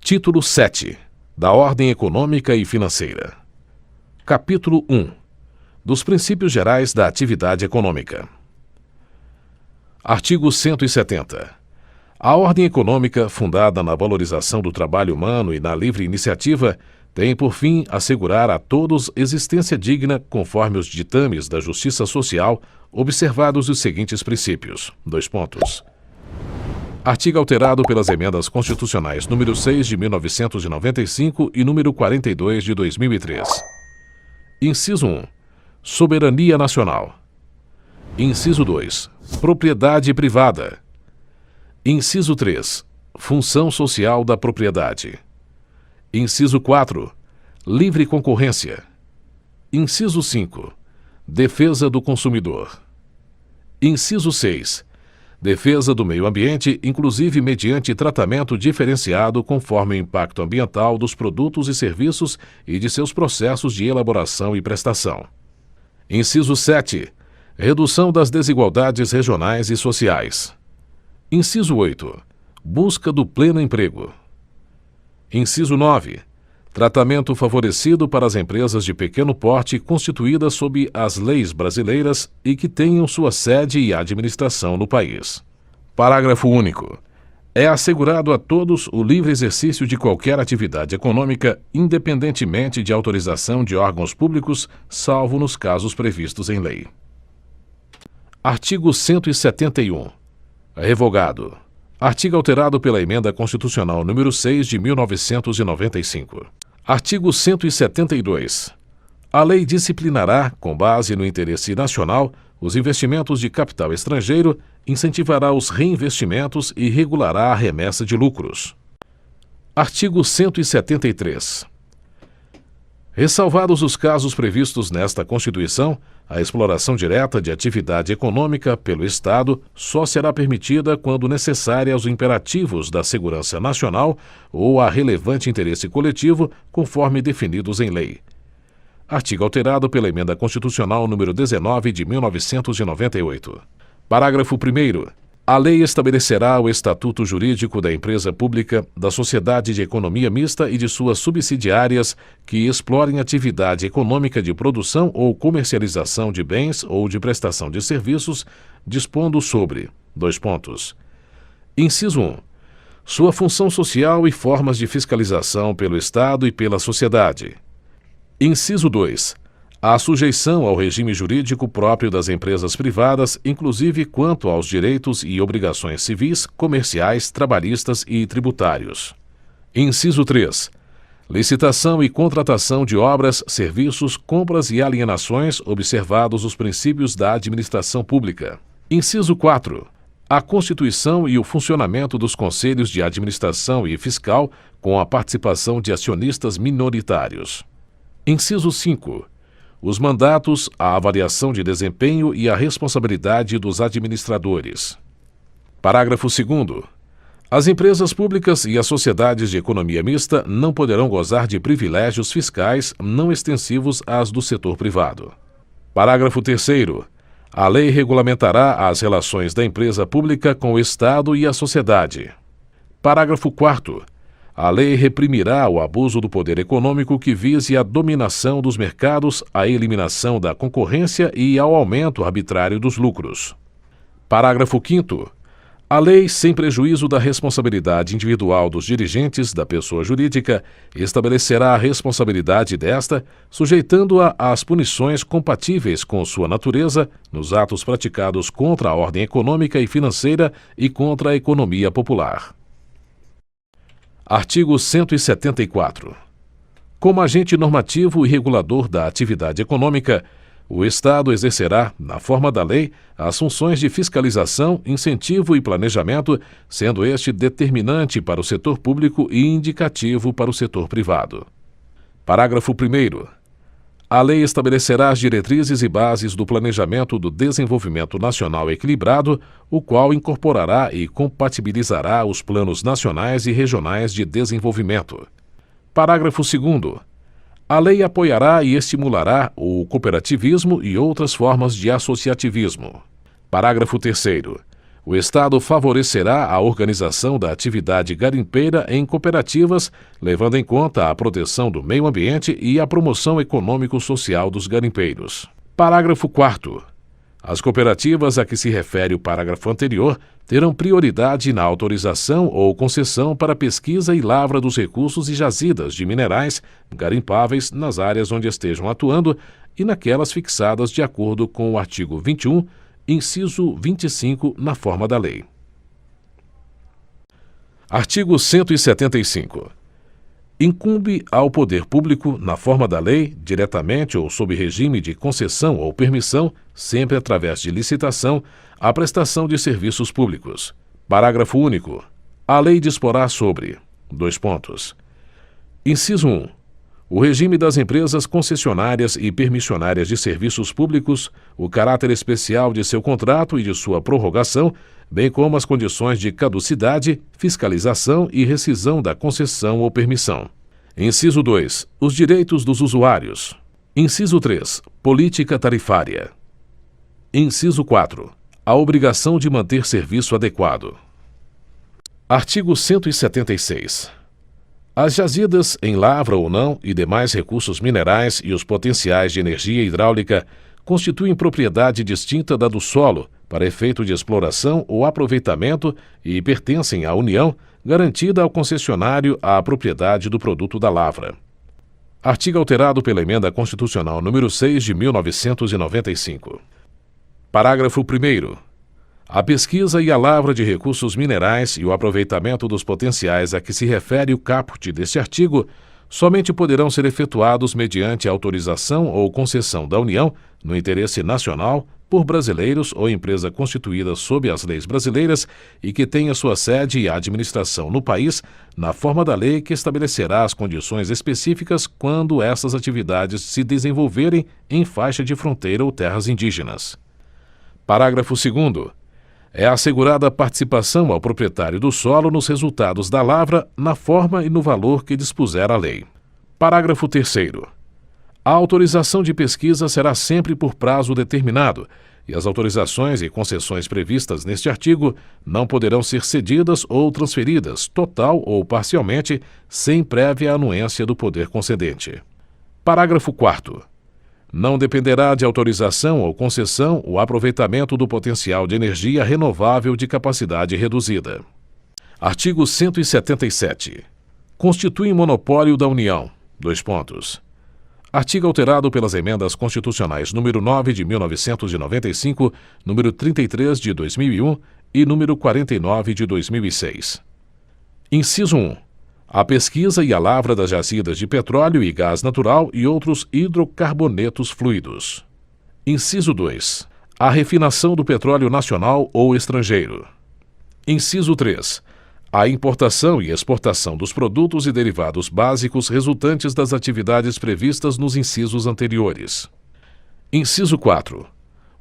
Título 7. Da Ordem Econômica e Financeira. Capítulo 1. Dos princípios gerais da atividade econômica. Artigo 170. A ordem econômica, fundada na valorização do trabalho humano e na livre iniciativa, tem por fim assegurar a todos existência digna conforme os ditames da justiça social, observados os seguintes princípios. Artigo alterado pelas emendas constitucionais número 6 de 1995 e número 42 de 2003. Inciso 1. Soberania nacional. Inciso 2. Propriedade privada. Inciso 3. Função social da propriedade. Inciso 4. Livre concorrência. Inciso 5. Defesa do consumidor. Inciso 6. Defesa do meio ambiente, inclusive mediante tratamento diferenciado conforme o impacto ambiental dos produtos e serviços e de seus processos de elaboração e prestação. Inciso 7. Redução das desigualdades regionais e sociais. Inciso 8. Busca do pleno emprego. Inciso 9. Tratamento favorecido para as empresas de pequeno porte constituídas sob as leis brasileiras e que tenham sua sede e administração no país. Parágrafo único. É assegurado a todos o livre exercício de qualquer atividade econômica, independentemente de autorização de órgãos públicos, salvo nos casos previstos em lei. Artigo 171. Revogado. Artigo alterado pela Emenda Constitucional número 6 de 1995. Artigo 172. A lei disciplinará, com base no interesse nacional, os investimentos de capital estrangeiro, incentivará os reinvestimentos e regulará a remessa de lucros. Artigo 173. Ressalvados os casos previstos nesta Constituição, a exploração direta de atividade econômica pelo Estado só será permitida quando necessária aos imperativos da segurança nacional ou a relevante interesse coletivo, conforme definidos em lei. Artigo alterado pela Emenda Constitucional número 19 de 1998. Parágrafo 1º. A lei estabelecerá o estatuto jurídico da empresa pública, da sociedade de economia mista e de suas subsidiárias que explorem atividade econômica de produção ou comercialização de bens ou de prestação de serviços, dispondo sobre: Inciso 1. Sua função social e formas de fiscalização pelo Estado e pela sociedade. Inciso 2. A sujeição ao regime jurídico próprio das empresas privadas, inclusive quanto aos direitos e obrigações civis, comerciais, trabalhistas e tributários. Inciso 3. Licitação e contratação de obras, serviços, compras e alienações, observados os princípios da administração pública. Inciso 4. A constituição e o funcionamento dos conselhos de administração e fiscal, com a participação de acionistas minoritários. Inciso 5. Os mandatos, a avaliação de desempenho e a responsabilidade dos administradores. Parágrafo 2º. As empresas públicas e as sociedades de economia mista não poderão gozar de privilégios fiscais não extensivos às do setor privado. Parágrafo 3º. A lei regulamentará as relações da empresa pública com o Estado e a sociedade. Parágrafo 4º. A lei reprimirá o abuso do poder econômico que vise a dominação dos mercados, a eliminação da concorrência e ao aumento arbitrário dos lucros. Parágrafo 5º. A lei, sem prejuízo da responsabilidade individual dos dirigentes da pessoa jurídica, estabelecerá a responsabilidade desta, sujeitando-a às punições compatíveis com sua natureza nos atos praticados contra a ordem econômica e financeira e contra a economia popular. Artigo 174. Como agente normativo e regulador da atividade econômica, o Estado exercerá, na forma da lei, as funções de fiscalização, incentivo e planejamento, sendo este determinante para o setor público e indicativo para o setor privado. Parágrafo 1º. A lei estabelecerá as diretrizes e bases do planejamento do desenvolvimento nacional equilibrado, o qual incorporará e compatibilizará os planos nacionais e regionais de desenvolvimento. Parágrafo 2º. A lei apoiará e estimulará o cooperativismo e outras formas de associativismo. Parágrafo 3º. O Estado favorecerá a organização da atividade garimpeira em cooperativas, levando em conta a proteção do meio ambiente e a promoção econômico-social dos garimpeiros. Parágrafo 4º. As cooperativas a que se refere o parágrafo anterior terão prioridade na autorização ou concessão para pesquisa e lavra dos recursos e jazidas de minerais garimpáveis nas áreas onde estejam atuando e naquelas fixadas de acordo com o artigo 21, inciso 25, na forma da lei. Artigo 175. Incumbe ao poder público, na forma da lei, diretamente ou sob regime de concessão ou permissão, sempre através de licitação, a prestação de serviços públicos. Parágrafo único. A lei disporá sobre: Inciso 1. O regime das empresas concessionárias e permissionárias de serviços públicos, o caráter especial de seu contrato e de sua prorrogação, bem como as condições de caducidade, fiscalização e rescisão da concessão ou permissão. Inciso 2. Os direitos dos usuários. Inciso 3. Política tarifária. Inciso 4. A obrigação de manter serviço adequado. Artigo 176. As jazidas, em lavra ou não, e demais recursos minerais e os potenciais de energia hidráulica constituem propriedade distinta da do solo, para efeito de exploração ou aproveitamento e pertencem à União, garantida ao concessionário a propriedade do produto da lavra. Artigo alterado pela Emenda Constitucional número 6 de 1995. Parágrafo 1º. A pesquisa e a lavra de recursos minerais e o aproveitamento dos potenciais a que se refere o caput deste artigo somente poderão ser efetuados mediante autorização ou concessão da União, no interesse nacional, por brasileiros ou empresa constituída sob as leis brasileiras e que tenha sua sede e administração no país, na forma da lei que estabelecerá as condições específicas quando essas atividades se desenvolverem em faixa de fronteira ou terras indígenas. Parágrafo 2º. É assegurada a participação ao proprietário do solo nos resultados da lavra, na forma e no valor que dispuser a lei. Parágrafo 3º. A autorização de pesquisa será sempre por prazo determinado, e as autorizações e concessões previstas neste artigo não poderão ser cedidas ou transferidas, total ou parcialmente, sem prévia anuência do poder concedente. Parágrafo 4º. Não dependerá de autorização ou concessão o aproveitamento do potencial de energia renovável de capacidade reduzida. Artigo 177. Constitui monopólio da União. Artigo alterado pelas Emendas Constitucionais número 9 de 1995, número 33 de 2001 e número 49 de 2006. Inciso 1. A pesquisa e a lavra das jazidas de petróleo e gás natural e outros hidrocarbonetos fluidos. Inciso 2. A refinação do petróleo nacional ou estrangeiro. Inciso 3. A importação e exportação dos produtos e derivados básicos resultantes das atividades previstas nos incisos anteriores. Inciso 4.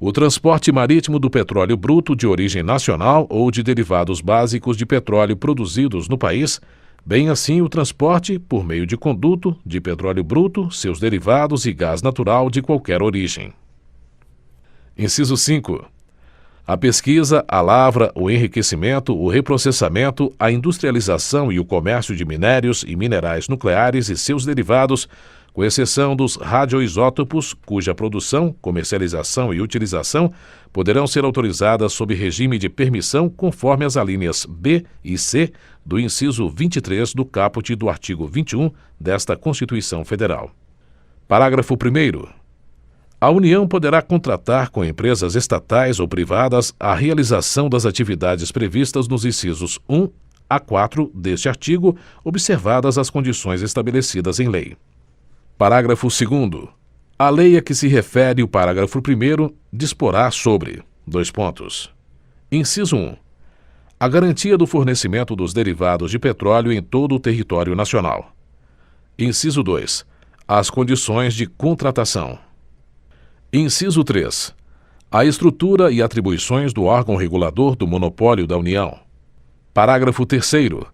O transporte marítimo do petróleo bruto de origem nacional ou de derivados básicos de petróleo produzidos no país, bem assim o transporte, por meio de conduto, de petróleo bruto, seus derivados e gás natural de qualquer origem. Inciso 5. A pesquisa, a lavra, o enriquecimento, o reprocessamento, a industrialização e o comércio de minérios e minerais nucleares e seus derivados, com exceção dos radioisótopos, cuja produção, comercialização e utilização poderão ser autorizadas sob regime de permissão conforme as alíneas B e C do inciso 23 do caput do artigo 21 desta Constituição Federal. Parágrafo 1º. A União poderá contratar com empresas estatais ou privadas a realização das atividades previstas nos incisos 1 a 4 deste artigo, observadas as condições estabelecidas em lei. Parágrafo 2º. A lei a que se refere o parágrafo 1º disporá sobre: Inciso 1. A garantia do fornecimento dos derivados de petróleo em todo o território nacional. Inciso 2. As condições de contratação. Inciso 3. A estrutura e atribuições do órgão regulador do monopólio da União. Parágrafo 3º.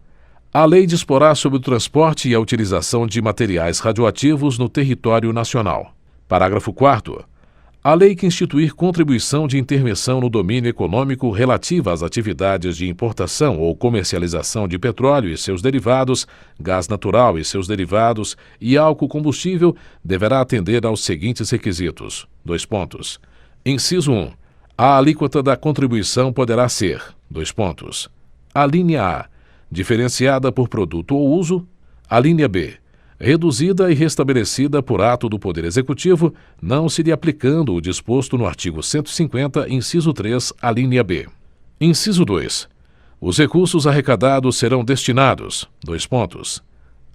A lei disporá sobre o transporte e a utilização de materiais radioativos no território nacional. Parágrafo 4º. A lei que instituir contribuição de intervenção no domínio econômico relativa às atividades de importação ou comercialização de petróleo e seus derivados, gás natural e seus derivados e álcool combustível deverá atender aos seguintes requisitos: dois pontos. Inciso 1. A alíquota da contribuição poderá ser: dois pontos. A linha A, diferenciada por produto ou uso. A linha B, reduzida e restabelecida por ato do Poder Executivo, não se lhe aplicando o disposto no artigo 150, inciso 3, a linha B. Inciso 2. Os recursos arrecadados serão destinados: dois pontos.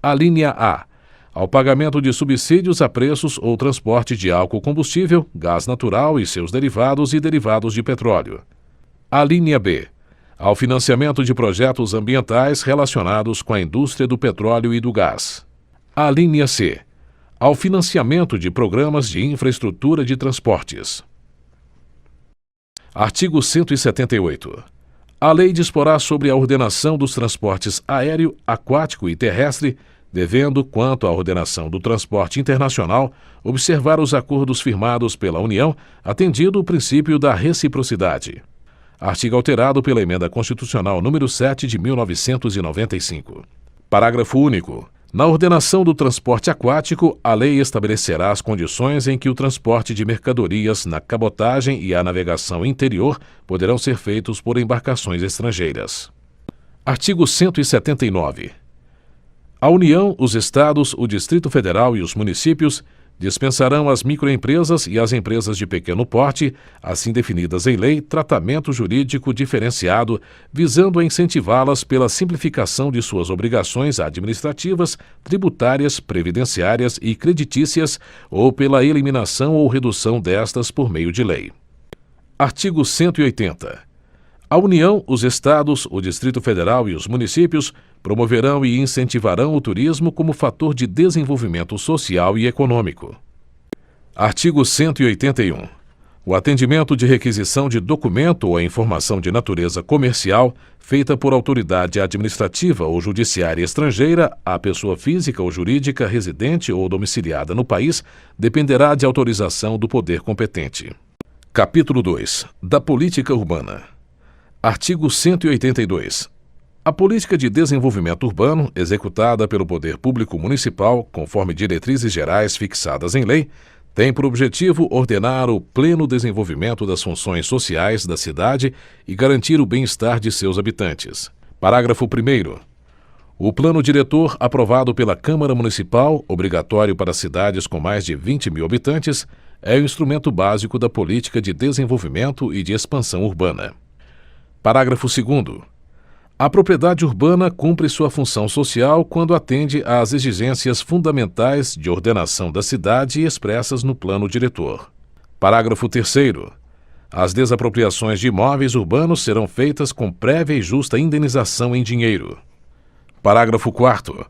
A linha A, ao pagamento de subsídios a preços ou transporte de álcool combustível, gás natural e seus derivados e derivados de petróleo. A linha B, ao financiamento de projetos ambientais relacionados com a indústria do petróleo e do gás. A linha C, ao financiamento de programas de infraestrutura de transportes. Artigo 178. A lei disporá sobre a ordenação dos transportes aéreo, aquático e terrestre, devendo, quanto à ordenação do transporte internacional, observar os acordos firmados pela União, atendido o princípio da reciprocidade. Artigo alterado pela Emenda Constitucional número 7 de 1995. Parágrafo único. Na ordenação do transporte aquático, a lei estabelecerá as condições em que o transporte de mercadorias na cabotagem e a navegação interior poderão ser feitos por embarcações estrangeiras. Artigo 179. A União, os Estados, o Distrito Federal e os municípios dispensarão às microempresas e às empresas de pequeno porte, assim definidas em lei, tratamento jurídico diferenciado, visando a incentivá-las pela simplificação de suas obrigações administrativas, tributárias, previdenciárias e creditícias, ou pela eliminação ou redução destas por meio de lei. Artigo 180. A União, os Estados, o Distrito Federal e os municípios promoverão e incentivarão o turismo como fator de desenvolvimento social e econômico. Artigo 181. O atendimento de requisição de documento ou informação de natureza comercial feita por autoridade administrativa ou judiciária estrangeira à pessoa física ou jurídica residente ou domiciliada no país dependerá de autorização do poder competente. Capítulo 2. Da política urbana. Artigo 182. A política de desenvolvimento urbano, executada pelo Poder Público Municipal, conforme diretrizes gerais fixadas em lei, tem por objetivo ordenar o pleno desenvolvimento das funções sociais da cidade e garantir o bem-estar de seus habitantes. Parágrafo 1º. O plano diretor aprovado pela Câmara Municipal, obrigatório para cidades com mais de 20 mil habitantes, é o instrumento básico da política de desenvolvimento e de expansão urbana. Parágrafo 2º. A propriedade urbana cumpre sua função social quando atende às exigências fundamentais de ordenação da cidade expressas no plano diretor. Parágrafo 3º. As desapropriações de imóveis urbanos serão feitas com prévia e justa indenização em dinheiro. Parágrafo 4º.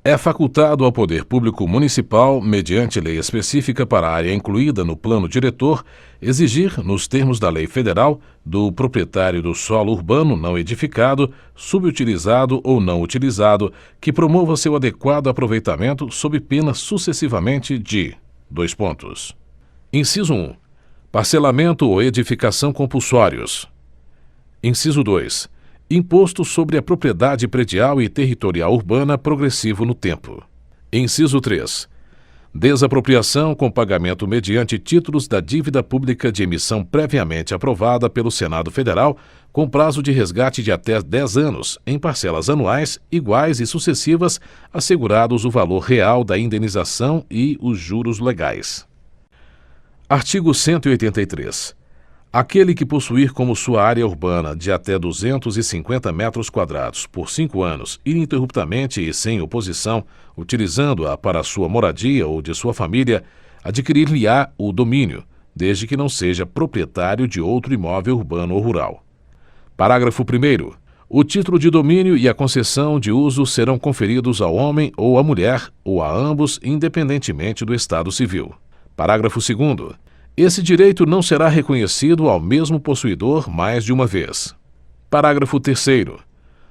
É facultado ao Poder Público Municipal, mediante lei específica para a área incluída no plano diretor, exigir, nos termos da lei federal, do proprietário do solo urbano não edificado, subutilizado ou não utilizado, que promova seu adequado aproveitamento sob pena sucessivamente de: dois pontos. Inciso 1. Parcelamento ou edificação compulsórios. Inciso 2. Imposto sobre a propriedade predial e territorial urbana progressivo no tempo. Inciso 3. Desapropriação com pagamento mediante títulos da dívida pública de emissão previamente aprovada pelo Senado Federal, com prazo de resgate de até 10 anos, em parcelas anuais, iguais e sucessivas, assegurados o valor real da indenização e os juros legais. Artigo 183. Aquele que possuir como sua área urbana de até 250 metros quadrados por 5 anos, ininterruptamente e sem oposição, utilizando-a para sua moradia ou de sua família, adquirir-lhe-á o domínio, desde que não seja proprietário de outro imóvel urbano ou rural. Parágrafo 1º. O título de domínio e a concessão de uso serão conferidos ao homem ou à mulher, ou a ambos, independentemente do estado civil. Parágrafo 2º. Esse direito não será reconhecido ao mesmo possuidor mais de uma vez. Parágrafo 3º.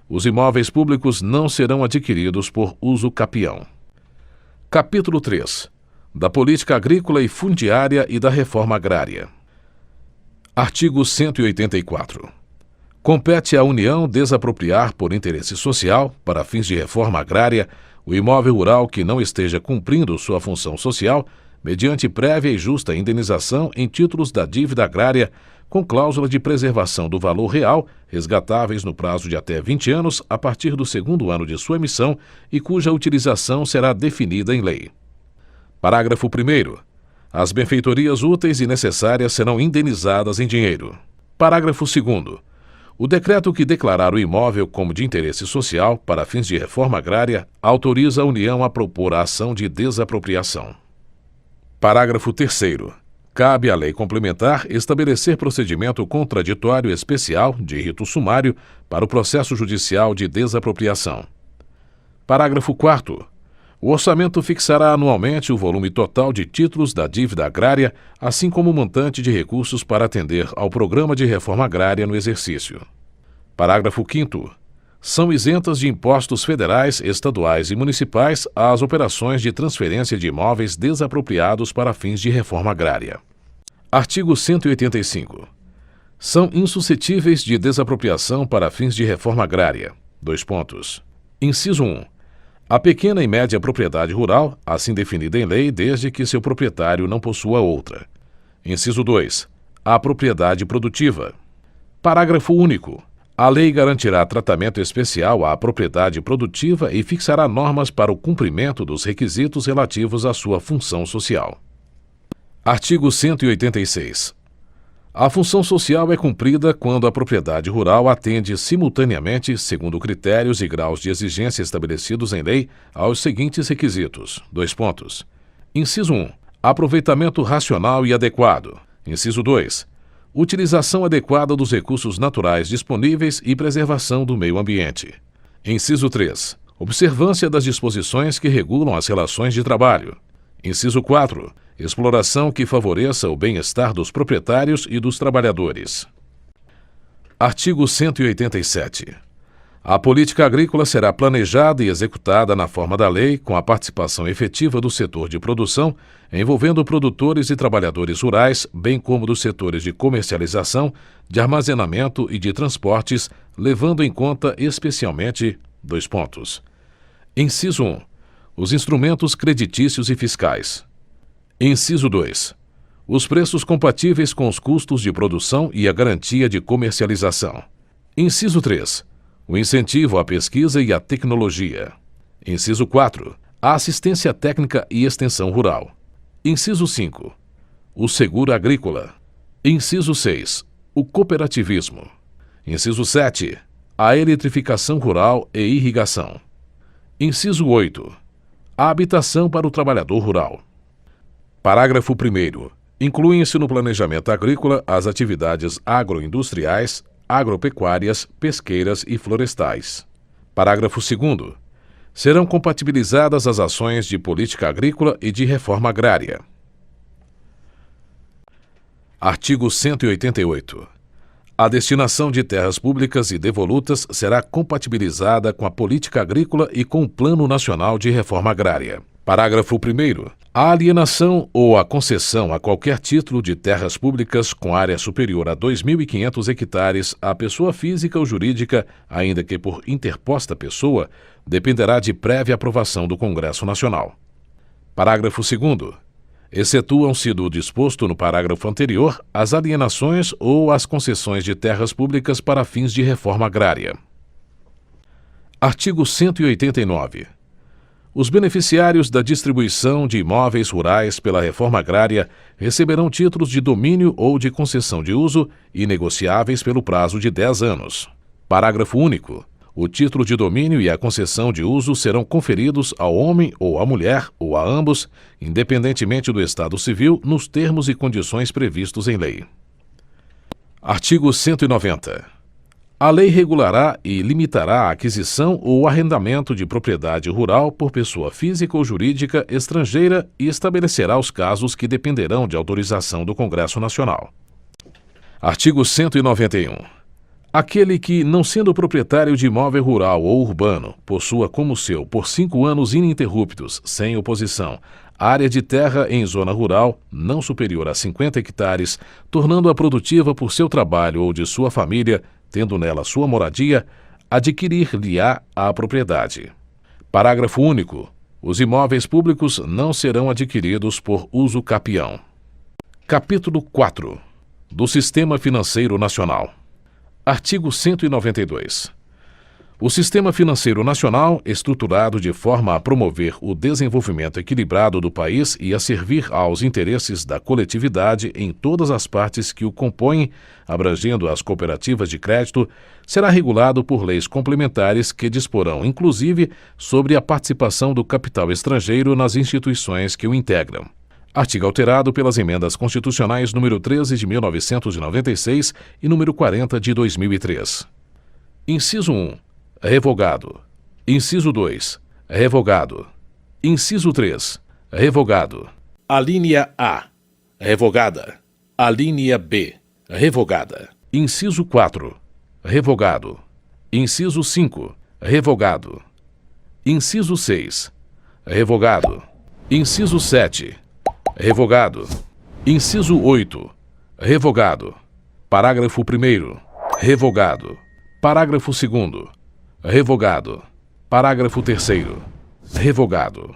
Os imóveis públicos não serão adquiridos por uso capião. Capítulo 3. da política agrícola e fundiária e da reforma agrária. Artigo 184. Compete à União desapropriar por interesse social, para fins de reforma agrária, o imóvel rural que não esteja cumprindo sua função social, mediante prévia e justa indenização em títulos da dívida agrária, com cláusula de preservação do valor real, resgatáveis no prazo de até 20 anos a partir do segundo ano de sua emissão e cuja utilização será definida em lei. Parágrafo 1º. As benfeitorias úteis e necessárias serão indenizadas em dinheiro. Parágrafo 2º. O decreto que declarar o imóvel como de interesse social para fins de reforma agrária autoriza a União a propor a ação de desapropriação. Parágrafo 3º. Cabe à lei complementar estabelecer procedimento contraditório especial de rito sumário para o processo judicial de desapropriação. Parágrafo 4º. O orçamento fixará anualmente o volume total de títulos da dívida agrária, assim como o montante de recursos para atender ao programa de reforma agrária no exercício. Parágrafo 5º. São isentas de impostos federais, estaduais e municipais as operações de transferência de imóveis desapropriados para fins de reforma agrária. Artigo 185. São insuscetíveis de desapropriação para fins de reforma agrária. Inciso 1. A pequena e média propriedade rural, assim definida em lei, desde que seu proprietário não possua outra. Inciso 2. A propriedade produtiva. Parágrafo único. A lei garantirá tratamento especial à propriedade produtiva e fixará normas para o cumprimento dos requisitos relativos à sua função social. Artigo 186. A função social é cumprida quando a propriedade rural atende simultaneamente, segundo critérios e graus de exigência estabelecidos em lei, aos seguintes requisitos. Inciso 1. Aproveitamento racional e adequado. Inciso 2. Utilização adequada dos recursos naturais disponíveis e preservação do meio ambiente. Inciso 3. Observância das disposições que regulam as relações de trabalho. Inciso 4. Exploração que favoreça o bem-estar dos proprietários e dos trabalhadores. Artigo 187. A política agrícola será planejada e executada na forma da lei, com a participação efetiva do setor de produção, envolvendo produtores e trabalhadores rurais, bem como dos setores de comercialização, de armazenamento e de transportes, levando em conta especialmente: Inciso 1. Os instrumentos creditícios e fiscais. Inciso 2. Os preços compatíveis com os custos de produção e a garantia de comercialização. Inciso 3. O incentivo à pesquisa e à tecnologia. Inciso 4. A assistência técnica e extensão rural. Inciso 5. O seguro agrícola. Inciso 6. O cooperativismo. Inciso 7. A eletrificação rural e irrigação. Inciso 8. A habitação para o trabalhador rural. Parágrafo 1º. Incluem-se no planejamento agrícola as atividades agroindustriais, agropecuárias, pesqueiras e florestais. Parágrafo 2º. Serão compatibilizadas as ações de política agrícola e de reforma agrária. Artigo 188. A destinação de terras públicas e devolutas será compatibilizada com a política agrícola e com o Plano Nacional de Reforma Agrária. Parágrafo 1º. A alienação ou a concessão a qualquer título de terras públicas com área superior a 2.500 hectares à pessoa física ou jurídica, ainda que por interposta pessoa, dependerá de prévia aprovação do Congresso Nacional. Parágrafo 2º. Excetuam-se do disposto no parágrafo anterior as alienações ou as concessões de terras públicas para fins de reforma agrária. Artigo 189. Os beneficiários da distribuição de imóveis rurais pela reforma agrária receberão títulos de domínio ou de concessão de uso inegociáveis pelo prazo de 10 anos. Parágrafo único. O título de domínio e a concessão de uso serão conferidos ao homem ou à mulher, ou a ambos, independentemente do estado civil, nos termos e condições previstos em lei. Artigo 190. A lei regulará e limitará a aquisição ou arrendamento de propriedade rural por pessoa física ou jurídica estrangeira e estabelecerá os casos que dependerão de autorização do Congresso Nacional. Artigo 191. Aquele que, não sendo proprietário de imóvel rural ou urbano, possua como seu, por 5 anos ininterruptos, sem oposição, área de terra em zona rural não superior a 50 hectares, tornando-a produtiva por seu trabalho ou de sua família, tendo nela sua moradia, adquirir-lhe-á a propriedade. Parágrafo único. Os imóveis públicos não serão adquiridos por uso capião. Capítulo 4. Do Sistema Financeiro Nacional. Artigo 192. O Sistema Financeiro Nacional, estruturado de forma a promover o desenvolvimento equilibrado do país e a servir aos interesses da coletividade em todas as partes que o compõem, abrangendo as cooperativas de crédito, será regulado por leis complementares que disporão, inclusive, sobre a participação do capital estrangeiro nas instituições que o integram. Artigo alterado pelas emendas constitucionais número 13 de 1996 e número 40 de 2003. Inciso 1. Revogado. Inciso 2. Revogado. Inciso 3. Revogado. Alínea A. Revogada. Alínea B. Revogada. Inciso 4. Revogado. Inciso 5. Revogado. Inciso 6. Revogado. Inciso 7. Revogado. Inciso 8. Revogado. Parágrafo 1º. Revogado. Parágrafo 2º. Revogado. Parágrafo 3º. Revogado.